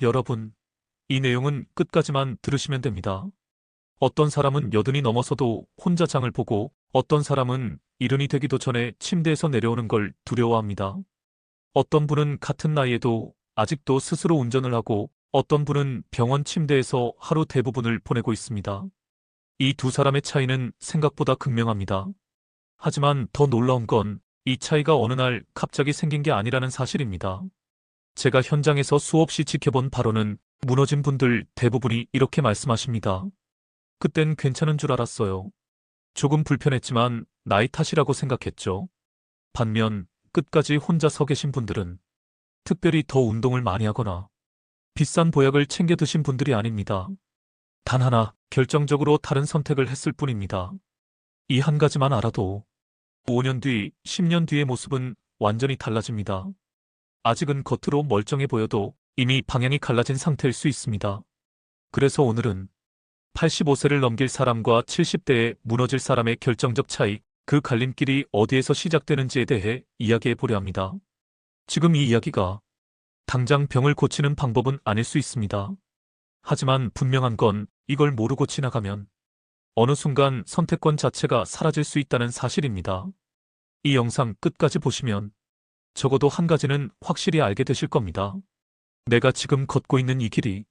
여러분, 이 내용은 끝까지만 들으시면 됩니다. 어떤 사람은 80이 넘어서도 혼자 장을 보고 어떤 사람은 70이 되기도 전에 침대에서 내려오는 걸 두려워합니다. 어떤 분은 같은 나이에도 아직도 스스로 운전을 하고 어떤 분은 병원 침대에서 하루 대부분을 보내고 있습니다. 이 두 사람의 차이는 생각보다 극명합니다. 하지만 더 놀라운 건 이 차이가 어느 날 갑자기 생긴 게 아니라는 사실입니다. 제가 현장에서 수없이 지켜본 바로는 무너진 분들 대부분이 이렇게 말씀하십니다. 그땐 괜찮은 줄 알았어요. 조금 불편했지만 나이 탓이라고 생각했죠. 반면 끝까지 혼자 서 계신 분들은 특별히 더 운동을 많이 하거나 비싼 보약을 챙겨 드신 분들이 아닙니다. 단 하나 결정적으로 다른 선택을 했을 뿐입니다. 이 한 가지만 알아도 5년 뒤, 10년 뒤의 모습은 완전히 달라집니다. 아직은 겉으로 멀쩡해 보여도 이미 방향이 갈라진 상태일 수 있습니다. 그래서 오늘은 85세를 넘길 사람과 70대에 무너질 사람의 결정적 차이, 그 갈림길이 어디에서 시작되는지에 대해 이야기해 보려 합니다. 지금 이 이야기가 당장 병을 고치는 방법은 아닐 수 있습니다. 하지만 분명한 건 이걸 모르고 지나가면 어느 순간 선택권 자체가 사라질 수 있다는 사실입니다. 이 영상 끝까지 보시면 적어도 한 가지는 확실히 알게 되실 겁니다. 내가 지금 걷고 있는 이 길이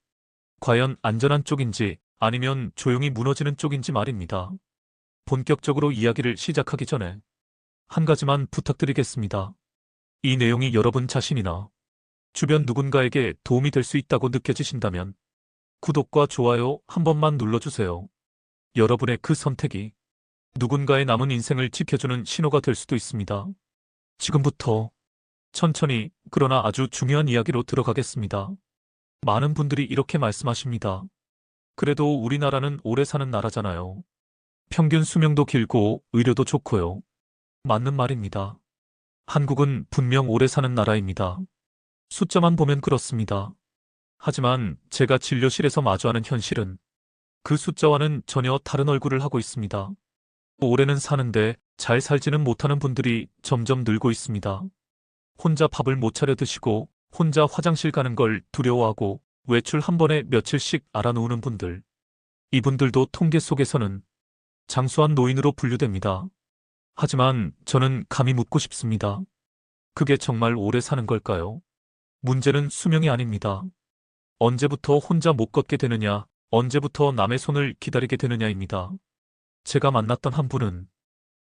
과연 안전한 쪽인지 아니면 조용히 무너지는 쪽인지 말입니다. 본격적으로 이야기를 시작하기 전에 한 가지만 부탁드리겠습니다. 이 내용이 여러분 자신이나 주변 누군가에게 도움이 될 수 있다고 느껴지신다면 구독과 좋아요 한 번만 눌러주세요. 여러분의 그 선택이 누군가의 남은 인생을 지켜주는 신호가 될 수도 있습니다. 지금부터 천천히 그러나 아주 중요한 이야기로 들어가겠습니다. 많은 분들이 이렇게 말씀하십니다. 그래도 우리나라는 오래 사는 나라잖아요. 평균 수명도 길고 의료도 좋고요. 맞는 말입니다. 한국은 분명 오래 사는 나라입니다. 숫자만 보면 그렇습니다. 하지만 제가 진료실에서 마주하는 현실은 그 숫자와는 전혀 다른 얼굴을 하고 있습니다. 오래는 사는데 잘 살지는 못하는 분들이 점점 늘고 있습니다. 혼자 밥을 못 차려 드시고 혼자 화장실 가는 걸 두려워하고 외출 한 번에 며칠씩 알아놓는 분들. 이분들도 통계 속에서는 장수한 노인으로 분류됩니다. 하지만 저는 감히 묻고 싶습니다. 그게 정말 오래 사는 걸까요? 문제는 수명이 아닙니다. 언제부터 혼자 못 걷게 되느냐, 언제부터 남의 손을 기다리게 되느냐입니다. 제가 만났던 한 분은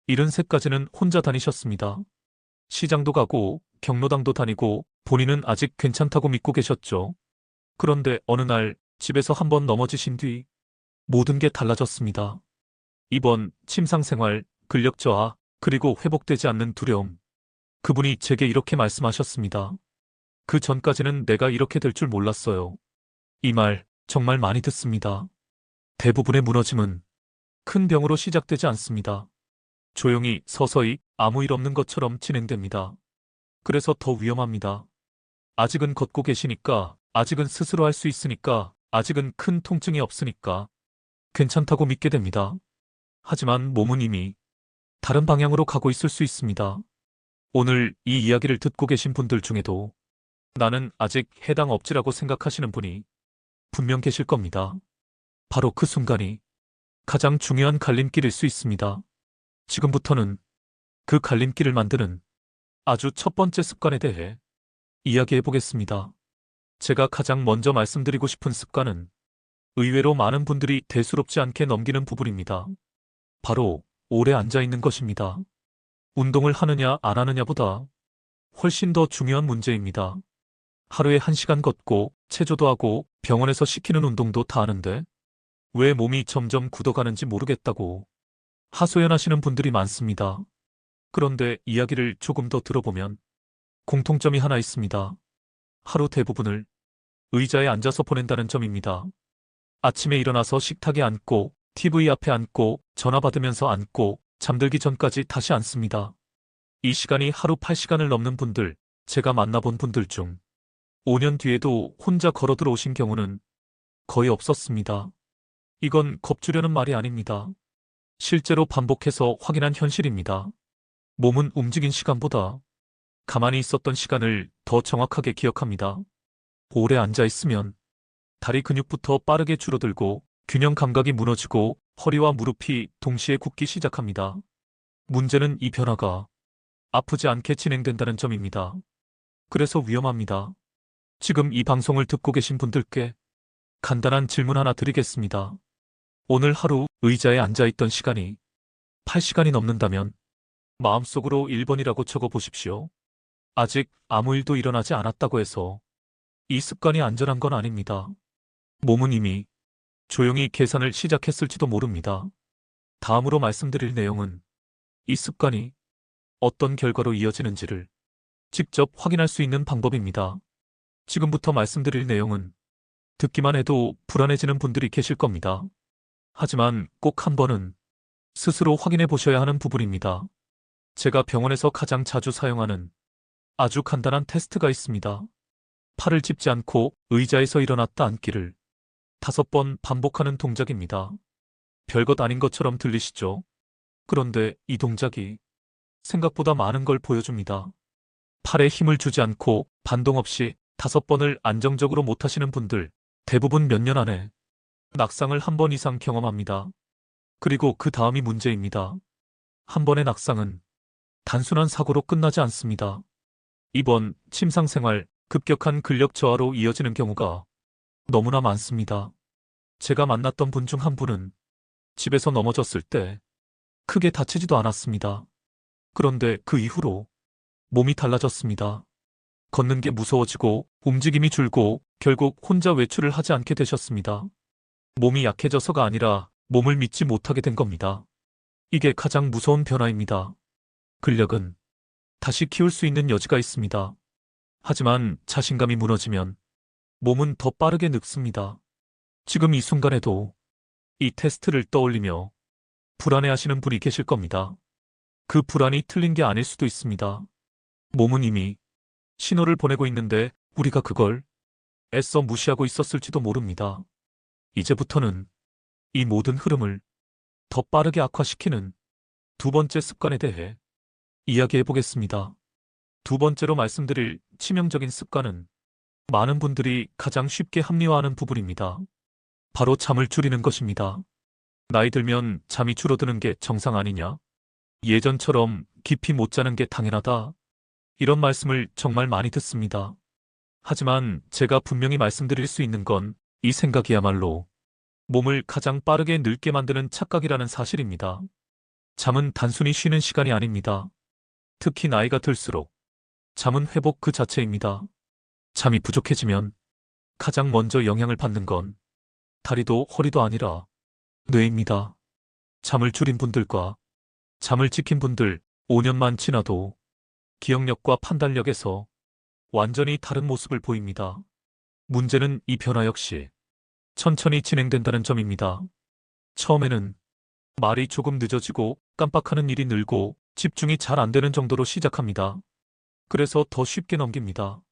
73까지는 혼자 다니셨습니다. 시장도 가고 경로당도 다니고 본인은 아직 괜찮다고 믿고 계셨죠. 그런데 어느 날 집에서 한번 넘어지신 뒤 모든 게 달라졌습니다. 입원, 침상생활, 근력 저하, 그리고 회복되지 않는 두려움. 그분이 제게 이렇게 말씀하셨습니다. 그 전까지는 내가 이렇게 될 줄 몰랐어요. 이 말 정말 많이 듣습니다. 대부분의 무너짐은 큰 병으로 시작되지 않습니다. 조용히 서서히 아무 일 없는 것처럼 진행됩니다. 그래서 더 위험합니다. 아직은 걷고 계시니까, 아직은 스스로 할 수 있으니까, 아직은 큰 통증이 없으니까 괜찮다고 믿게 됩니다. 하지만 몸은 이미 다른 방향으로 가고 있을 수 있습니다. 오늘 이 이야기를 듣고 계신 분들 중에도 나는 아직 해당 업지라고 생각하시는 분이 분명 계실 겁니다. 바로 그 순간이 가장 중요한 갈림길일 수 있습니다. 지금부터는 그 갈림길을 만드는 아주 첫 번째 습관에 대해 이야기해 보겠습니다. 제가 가장 먼저 말씀드리고 싶은 습관은 의외로 많은 분들이 대수롭지 않게 넘기는 부분입니다. 바로 오래 앉아 있는 것입니다. 운동을 하느냐 안 하느냐보다 훨씬 더 중요한 문제입니다. 하루에 1시간 걷고 체조도 하고 병원에서 시키는 운동도 다 하는데 왜 몸이 점점 굳어가는지 모르겠다고 하소연하시는 분들이 많습니다. 그런데 이야기를 조금 더 들어보면 공통점이 하나 있습니다. 하루 대부분을 의자에 앉아서 보낸다는 점입니다. 아침에 일어나서 식탁에 앉고 TV 앞에 앉고 전화 받으면서 앉고 잠들기 전까지 다시 앉습니다. 이 시간이 하루 8시간을 넘는 분들, 제가 만나본 분들 중 5년 뒤에도 혼자 걸어 들어오신 경우는 거의 없었습니다. 이건 겁주려는 말이 아닙니다. 실제로 반복해서 확인한 현실입니다. 몸은 움직인 시간보다 가만히 있었던 시간을 더 정확하게 기억합니다. 오래 앉아 있으면 다리 근육부터 빠르게 줄어들고 균형 감각이 무너지고 허리와 무릎이 동시에 굳기 시작합니다. 문제는 이 변화가 아프지 않게 진행된다는 점입니다. 그래서 위험합니다. 지금 이 방송을 듣고 계신 분들께 간단한 질문 하나 드리겠습니다. 오늘 하루 의자에 앉아있던 시간이 8시간이 넘는다면 마음속으로 1번이라고 적어 보십시오. 아직 아무 일도 일어나지 않았다고 해서 이 습관이 안전한 건 아닙니다. 몸은 이미 조용히 계산을 시작했을지도 모릅니다. 다음으로 말씀드릴 내용은 이 습관이 어떤 결과로 이어지는지를 직접 확인할 수 있는 방법입니다. 지금부터 말씀드릴 내용은 듣기만 해도 불안해지는 분들이 계실 겁니다. 하지만 꼭 한 번은 스스로 확인해 보셔야 하는 부분입니다. 제가 병원에서 가장 자주 사용하는 아주 간단한 테스트가 있습니다. 팔을 짚지 않고 의자에서 일어났다 앉기를 5번 반복하는 동작입니다. 별것 아닌 것처럼 들리시죠? 그런데 이 동작이 생각보다 많은 걸 보여줍니다. 팔에 힘을 주지 않고 반동 없이 5번을 안정적으로 못하시는 분들 대부분 몇 년 안에 낙상을 한 번 이상 경험합니다. 그리고 그 다음이 문제입니다. 한 번의 낙상은 단순한 사고로 끝나지 않습니다. 입원, 침상생활, 급격한 근력 저하로 이어지는 경우가 너무나 많습니다. 제가 만났던 분 중 한 분은 집에서 넘어졌을 때 크게 다치지도 않았습니다. 그런데 그 이후로 몸이 달라졌습니다. 걷는 게 무서워지고 움직임이 줄고 결국 혼자 외출을 하지 않게 되셨습니다. 몸이 약해져서가 아니라 몸을 믿지 못하게 된 겁니다. 이게 가장 무서운 변화입니다. 근력은 다시 키울 수 있는 여지가 있습니다. 하지만 자신감이 무너지면 몸은 더 빠르게 늙습니다. 지금 이 순간에도 이 테스트를 떠올리며 불안해하시는 분이 계실 겁니다. 그 불안이 틀린 게 아닐 수도 있습니다. 몸은 이미 신호를 보내고 있는데 우리가 그걸 애써 무시하고 있었을지도 모릅니다. 이제부터는 이 모든 흐름을 더 빠르게 악화시키는 두 번째 습관에 대해 이야기해 보겠습니다. 두 번째로 말씀드릴 치명적인 습관은 많은 분들이 가장 쉽게 합리화하는 부분입니다. 바로 잠을 줄이는 것입니다. 나이 들면 잠이 줄어드는 게 정상 아니냐? 예전처럼 깊이 못 자는 게 당연하다. 이런 말씀을 정말 많이 듣습니다. 하지만 제가 분명히 말씀드릴 수 있는 건 이 생각이야말로 몸을 가장 빠르게 늙게 만드는 착각이라는 사실입니다. 잠은 단순히 쉬는 시간이 아닙니다. 특히 나이가 들수록 잠은 회복 그 자체입니다. 잠이 부족해지면 가장 먼저 영향을 받는 건 다리도 허리도 아니라 뇌입니다. 잠을 줄인 분들과 잠을 지킨 분들 5년만 지나도 기억력과 판단력에서 완전히 다른 모습을 보입니다. 문제는 이 변화 역시 천천히 진행된다는 점입니다. 처음에는 말이 조금 늦어지고 깜빡하는 일이 늘고 집중이 잘 안 되는 정도로 시작합니다. 그래서 더 쉽게 넘깁니다.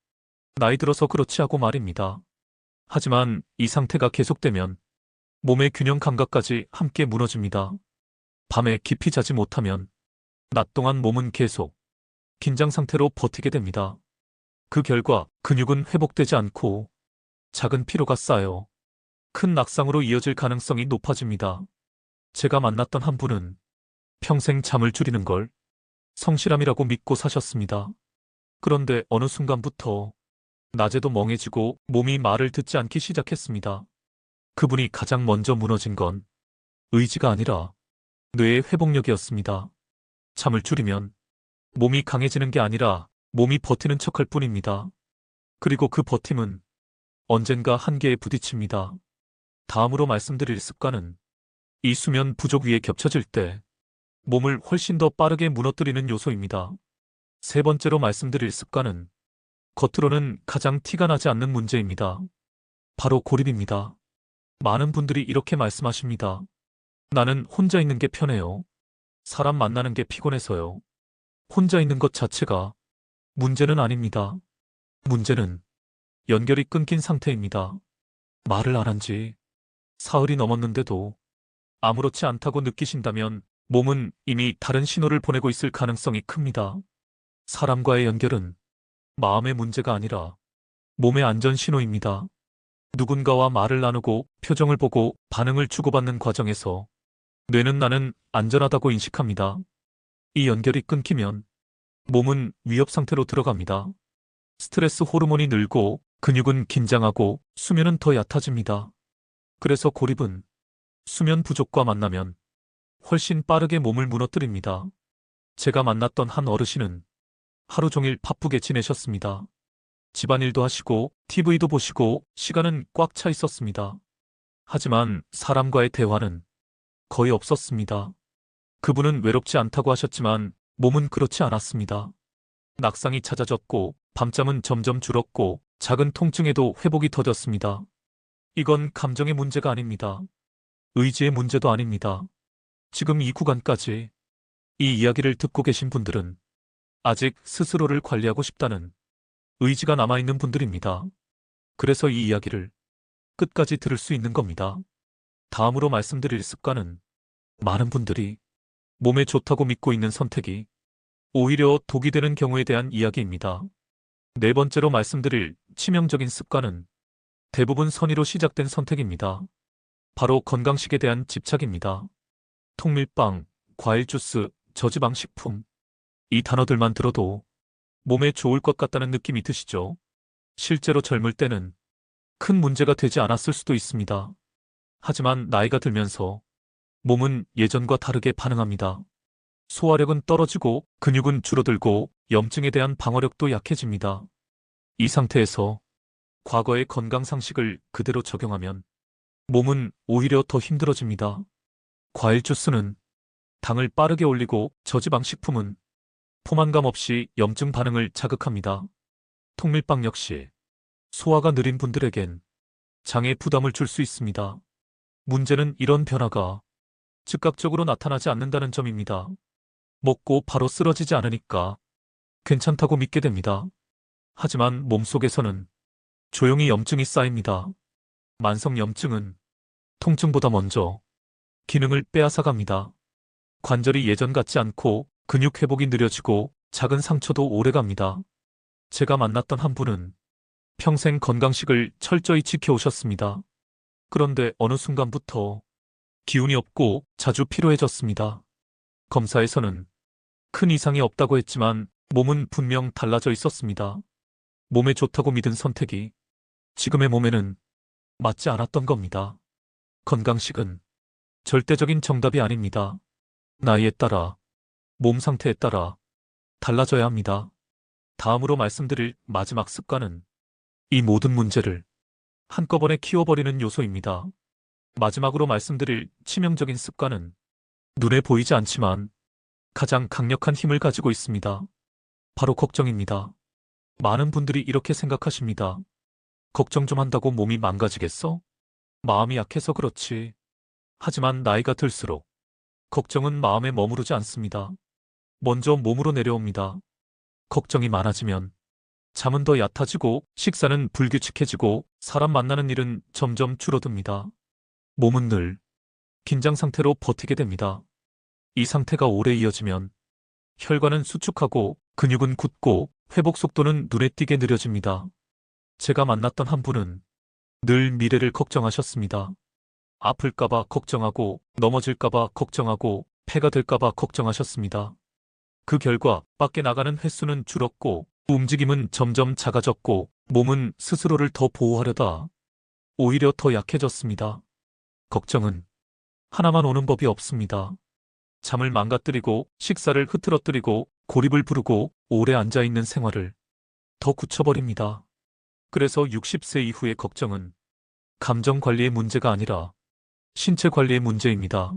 나이 들어서 그렇지 하고 말입니다. 하지만 이 상태가 계속되면 몸의 균형 감각까지 함께 무너집니다. 밤에 깊이 자지 못하면 낮 동안 몸은 계속 긴장 상태로 버티게 됩니다. 그 결과 근육은 회복되지 않고 작은 피로가 쌓여 큰 낙상으로 이어질 가능성이 높아집니다. 제가 만났던 한 분은 평생 잠을 줄이는 걸 성실함이라고 믿고 사셨습니다. 그런데 어느 순간부터 낮에도 멍해지고 몸이 말을 듣지 않기 시작했습니다. 그분이 가장 먼저 무너진 건 의지가 아니라 뇌의 회복력이었습니다. 잠을 줄이면 몸이 강해지는 게 아니라 몸이 버티는 척할 뿐입니다. 그리고 그 버팀은 언젠가 한계에 부딪힙니다. 다음으로 말씀드릴 습관은 이 수면 부족 위에 겹쳐질 때 몸을 훨씬 더 빠르게 무너뜨리는 요소입니다. 세 번째로 말씀드릴 습관은 겉으로는 가장 티가 나지 않는 문제입니다. 바로 고립입니다. 많은 분들이 이렇게 말씀하십니다. 나는 혼자 있는 게 편해요. 사람 만나는 게 피곤해서요. 혼자 있는 것 자체가 문제는 아닙니다. 문제는 연결이 끊긴 상태입니다. 말을 안 한 지 사흘이 넘었는데도 아무렇지 않다고 느끼신다면 몸은 이미 다른 신호를 보내고 있을 가능성이 큽니다. 사람과의 연결은 마음의 문제가 아니라 몸의 안전 신호입니다. 누군가와 말을 나누고 표정을 보고 반응을 주고받는 과정에서 뇌는 나는 안전하다고 인식합니다. 이 연결이 끊기면 몸은 위협 상태로 들어갑니다. 스트레스 호르몬이 늘고 근육은 긴장하고 수면은 더 얕아집니다. 그래서 고립은 수면 부족과 만나면 훨씬 빠르게 몸을 무너뜨립니다. 제가 만났던 한 어르신은 하루 종일 바쁘게 지내셨습니다. 집안일도 하시고 TV도 보시고 시간은 꽉 차 있었습니다. 하지만 사람과의 대화는 거의 없었습니다. 그분은 외롭지 않다고 하셨지만 몸은 그렇지 않았습니다. 낙상이 잦아졌고 밤잠은 점점 줄었고 작은 통증에도 회복이 더뎠습니다. 이건 감정의 문제가 아닙니다. 의지의 문제도 아닙니다. 지금 이 구간까지 이 이야기를 듣고 계신 분들은 아직 스스로를 관리하고 싶다는 의지가 남아있는 분들입니다. 그래서 이 이야기를 끝까지 들을 수 있는 겁니다. 다음으로 말씀드릴 습관은 많은 분들이 몸에 좋다고 믿고 있는 선택이 오히려 독이 되는 경우에 대한 이야기입니다. 네 번째로 말씀드릴 치명적인 습관은 대부분 선의로 시작된 선택입니다. 바로 건강식에 대한 집착입니다. 통밀빵, 과일 주스, 저지방 식품. 이 단어들만 들어도 몸에 좋을 것 같다는 느낌이 드시죠? 실제로 젊을 때는 큰 문제가 되지 않았을 수도 있습니다. 하지만 나이가 들면서 몸은 예전과 다르게 반응합니다. 소화력은 떨어지고 근육은 줄어들고 염증에 대한 방어력도 약해집니다. 이 상태에서 과거의 건강 상식을 그대로 적용하면 몸은 오히려 더 힘들어집니다. 과일 주스는 당을 빠르게 올리고 저지방 식품은 포만감 없이 염증 반응을 자극합니다. 통밀빵 역시 소화가 느린 분들에겐 장에 부담을 줄 수 있습니다. 문제는 이런 변화가 즉각적으로 나타나지 않는다는 점입니다. 먹고 바로 쓰러지지 않으니까 괜찮다고 믿게 됩니다. 하지만 몸속에서는 조용히 염증이 쌓입니다. 만성 염증은 통증보다 먼저 기능을 빼앗아갑니다. 관절이 예전 같지 않고 근육 회복이 느려지고 작은 상처도 오래갑니다. 제가 만났던 한 분은 평생 건강식을 철저히 지켜오셨습니다. 그런데 어느 순간부터 기운이 없고 자주 피로해졌습니다. 검사에서는 큰 이상이 없다고 했지만 몸은 분명 달라져 있었습니다. 몸에 좋다고 믿은 선택이 지금의 몸에는 맞지 않았던 겁니다. 건강식은 절대적인 정답이 아닙니다. 나이에 따라, 몸 상태에 따라 달라져야 합니다. 다음으로 말씀드릴 마지막 습관은 이 모든 문제를 한꺼번에 키워버리는 요소입니다. 마지막으로 말씀드릴 치명적인 습관은 눈에 보이지 않지만 가장 강력한 힘을 가지고 있습니다. 바로 걱정입니다. 많은 분들이 이렇게 생각하십니다. 걱정 좀 한다고 몸이 망가지겠어? 마음이 약해서 그렇지. 하지만 나이가 들수록 걱정은 마음에 머무르지 않습니다. 먼저 몸으로 내려옵니다. 걱정이 많아지면 잠은 더 얕아지고 식사는 불규칙해지고 사람 만나는 일은 점점 줄어듭니다. 몸은 늘 긴장 상태로 버티게 됩니다. 이 상태가 오래 이어지면 혈관은 수축하고 근육은 굳고 회복 속도는 눈에 띄게 느려집니다. 제가 만났던 한 분은 늘 미래를 걱정하셨습니다. 아플까봐 걱정하고 넘어질까봐 걱정하고 폐가 될까봐 걱정하셨습니다. 그 결과 밖에 나가는 횟수는 줄었고 움직임은 점점 작아졌고 몸은 스스로를 더 보호하려다 오히려 더 약해졌습니다. 걱정은 하나만 오는 법이 없습니다. 잠을 망가뜨리고 식사를 흐트러뜨리고 고립을 부르고 오래 앉아있는 생활을 더 굳혀버립니다. 그래서 60세 이후의 걱정은 감정 관리의 문제가 아니라 신체 관리의 문제입니다.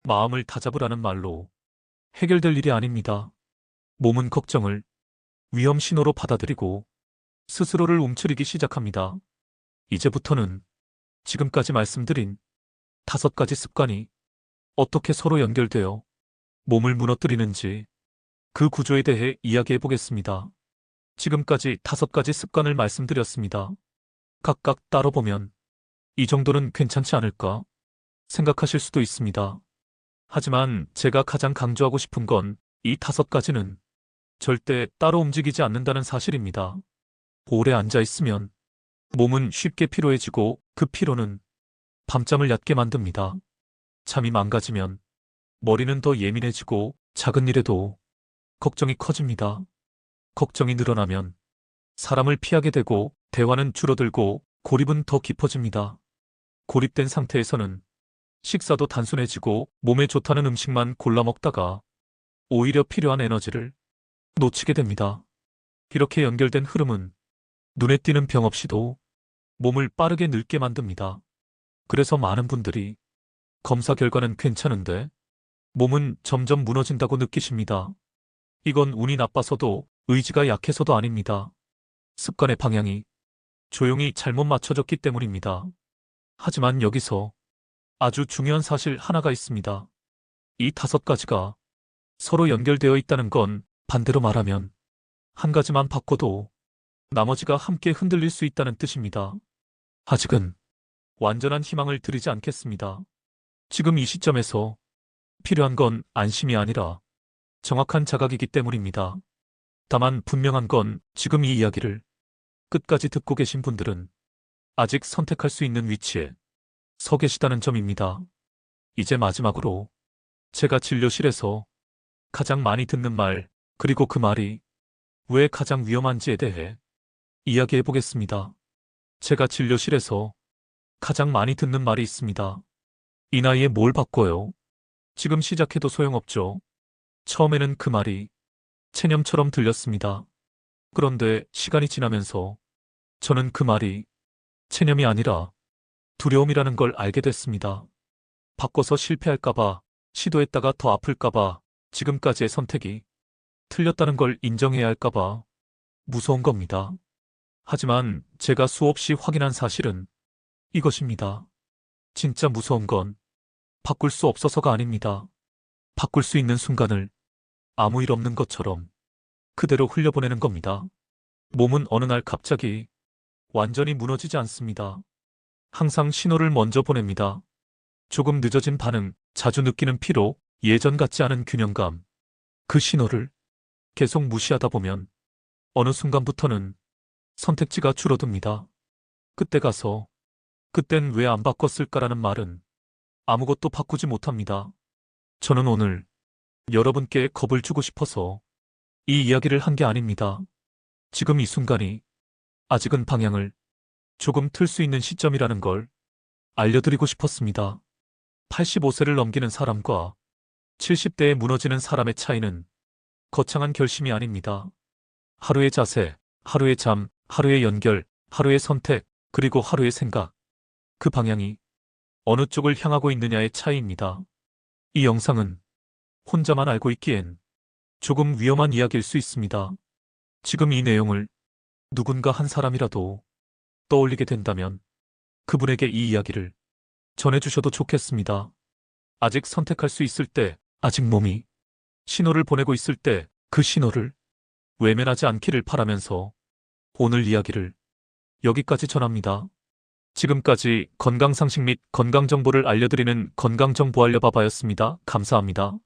마음을 다잡으라는 말로 해결될 일이 아닙니다. 몸은 걱정을 위험 신호로 받아들이고 스스로를 움츠리기 시작합니다. 이제부터는 지금까지 말씀드린 5가지 습관이 어떻게 서로 연결되어 몸을 무너뜨리는지 그 구조에 대해 이야기해 보겠습니다. 지금까지 5가지 습관을 말씀드렸습니다. 각각 따로 보면 이 정도는 괜찮지 않을까 생각하실 수도 있습니다. 하지만 제가 가장 강조하고 싶은 건 이 5가지는 절대 따로 움직이지 않는다는 사실입니다. 오래 앉아 있으면 몸은 쉽게 피로해지고 그 피로는 밤잠을 얕게 만듭니다. 잠이 망가지면 머리는 더 예민해지고 작은 일에도 걱정이 커집니다. 걱정이 늘어나면 사람을 피하게 되고 대화는 줄어들고 고립은 더 깊어집니다. 고립된 상태에서는 식사도 단순해지고 몸에 좋다는 음식만 골라 먹다가 오히려 필요한 에너지를 놓치게 됩니다. 이렇게 연결된 흐름은 눈에 띄는 병 없이도 몸을 빠르게 늙게 만듭니다. 그래서 많은 분들이 검사 결과는 괜찮은데 몸은 점점 무너진다고 느끼십니다. 이건 운이 나빠서도 의지가 약해서도 아닙니다. 습관의 방향이 조용히 잘못 맞춰졌기 때문입니다. 하지만 여기서 아주 중요한 사실 하나가 있습니다. 이 5가지가 서로 연결되어 있다는 건 반대로 말하면 한 가지만 바꿔도 나머지가 함께 흔들릴 수 있다는 뜻입니다. 아직은 완전한 희망을 드리지 않겠습니다. 지금 이 시점에서 필요한 건 안심이 아니라 정확한 자각이기 때문입니다. 다만 분명한 건 지금 이 이야기를 끝까지 듣고 계신 분들은 아직 선택할 수 있는 위치에 서 계시다는 점입니다. 이제 마지막으로 제가 진료실에서 가장 많이 듣는 말, 그리고 그 말이 왜 가장 위험한지에 대해 이야기해 보겠습니다. 제가 진료실에서 가장 많이 듣는 말이 있습니다. 이 나이에 뭘 바꿔요? 지금 시작해도 소용없죠. 처음에는 그 말이 체념처럼 들렸습니다. 그런데 시간이 지나면서 저는 그 말이 체념이 아니라 두려움이라는 걸 알게 됐습니다. 바꿔서 실패할까봐, 시도했다가 더 아플까봐, 지금까지의 선택이 틀렸다는 걸 인정해야 할까봐 무서운 겁니다. 하지만 제가 수없이 확인한 사실은 이것입니다. 진짜 무서운 건 바꿀 수 없어서가 아닙니다. 바꿀 수 있는 순간을 아무 일 없는 것처럼 그대로 흘려보내는 겁니다. 몸은 어느 날 갑자기 완전히 무너지지 않습니다. 항상 신호를 먼저 보냅니다. 조금 늦어진 반응, 자주 느끼는 피로, 예전 같지 않은 균형감. 그 신호를 계속 무시하다 보면 어느 순간부터는 선택지가 줄어듭니다. 그때 가서 그땐 왜 안 바꿨을까라는 말은 아무것도 바꾸지 못합니다. 저는 오늘 여러분께 겁을 주고 싶어서 이 이야기를 한 게 아닙니다. 지금 이 순간이 아직은 방향을 조금 틀 수 있는 시점이라는 걸 알려드리고 싶었습니다. 85세를 넘기는 사람과 70대에 무너지는 사람의 차이는 거창한 결심이 아닙니다. 하루의 자세, 하루의 잠, 하루의 연결, 하루의 선택, 그리고 하루의 생각. 그 방향이 어느 쪽을 향하고 있느냐의 차이입니다. 이 영상은 혼자만 알고 있기엔 조금 위험한 이야기일 수 있습니다. 지금 이 내용을 누군가 한 사람이라도 떠올리게 된다면 그분에게 이 이야기를 전해주셔도 좋겠습니다. 아직 선택할 수 있을 때, 아직 몸이 신호를 보내고 있을 때 그 신호를 외면하지 않기를 바라면서 오늘 이야기를 여기까지 전합니다. 지금까지 건강상식 및 건강정보를 알려드리는 건강정보 알려바바였습니다. 감사합니다.